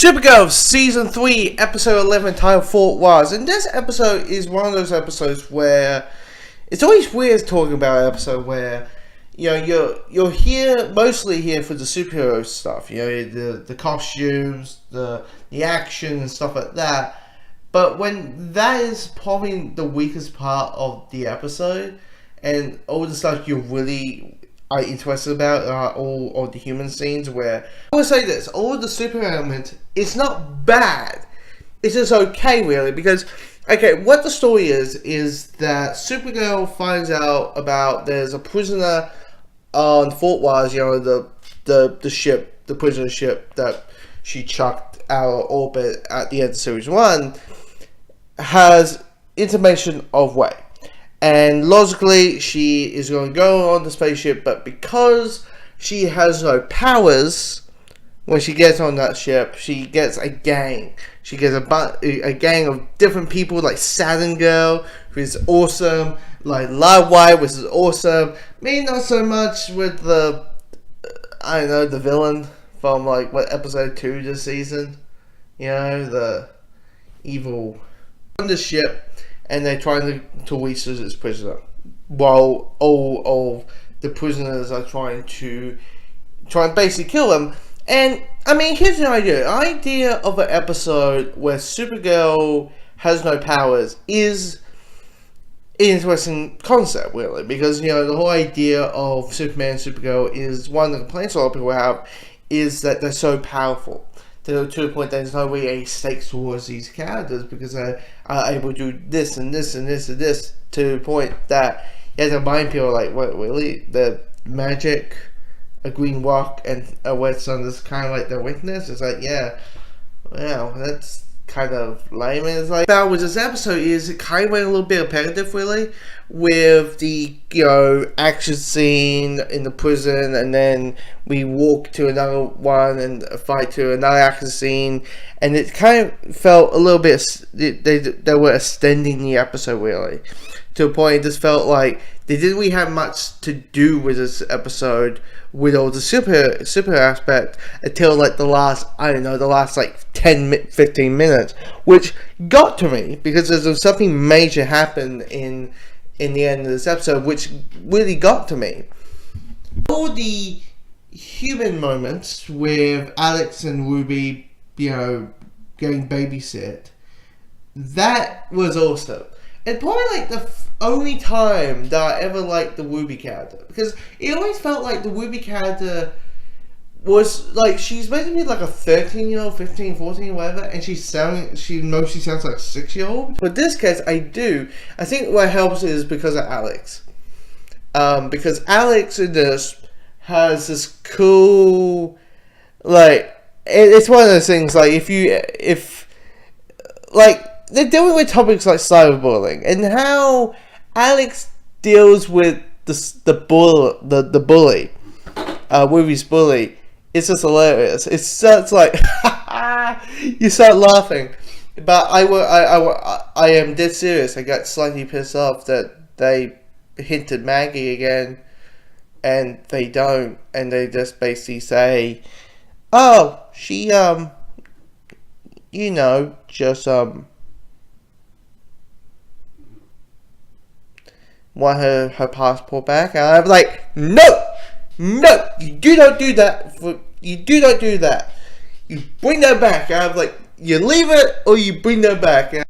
Supergirl Season 3, Episode 11, titled Fort Rozz. And this episode is one of those episodes where it's always weird talking about an episode where, you know, you're here, mostly here for the superhero stuff, you know, the costumes, the action and stuff like that. But when that is probably the weakest part of the episode, and all the stuff you really are interested about are all of the human scenes, where I will say this, all of the super element is not bad, it's just okay really, because okay, what the story is that Supergirl finds out about there's a prisoner on Fort Rozz, you know, the ship, the prisoner ship that she chucked out of orbit at the end of series 1 has intimation of way. And logically, she is going to go on the spaceship, but because she has no powers, when she gets on that ship, she gets a gang. She gets a gang of different people, like Saturn Girl, who is awesome, like Livewire, which is awesome. Maybe not so much with the, I don't know, the villain from, like, what, episode 2 this season? You know, the evil on the ship. And they're trying to release this prisoner, while all of the prisoners are trying to basically kill him. And I mean, here's the idea: of an episode where Supergirl has no powers is an interesting concept, really, because, you know, the whole idea of Superman and Supergirl is one of the complaints a lot of people have is that they're so powerful. To the point that there's no way any stakes towards these characters because they are able to do this and this and this and this, to the point that you have to remind people, like, what, really? The magic, a green rock, and a red sun is kind of like their weakness? It's like, yeah, well, that's kind of lame. And it's like, about with this episode is it kind of went a little bit repetitive, really, with the, you know, action scene in the prison, and then we walk to another one and fight to another action scene, and it kind of felt a little bit, they were extending the episode, really, to a point it just felt like they didn't really have much to do with this episode with all the super aspect until, like, the last, I don't know, the last, like, 10-15 minutes, which got to me because there's something major happened in the end of this episode, which really got to me. All the human moments with Alex and Ruby, you know, getting babysit, that was awesome. And probably, like, the only time that I ever liked the Ruby character, because it always felt like the Ruby character was, like, she's meant to be like a 13-year-old, 15, 14, whatever, and she mostly sounds like a 6-year-old. But this case, I think what helps is because of Alex. Because Alex in this has this cool, like, it's one of those things, like, like, they're dealing with topics like cyberbullying, and how Alex deals with the bully, Ruby's bully. It's just hilarious. It's like you start laughing, but I am dead serious. I got slightly pissed off that they hinted Maggie again, and they don't, and they just basically say, "Oh, she you know, just want her passport back." And I'm like, no, you do not do that. You do not do that. You bring that back. And I'm like, you leave it or you bring that back. And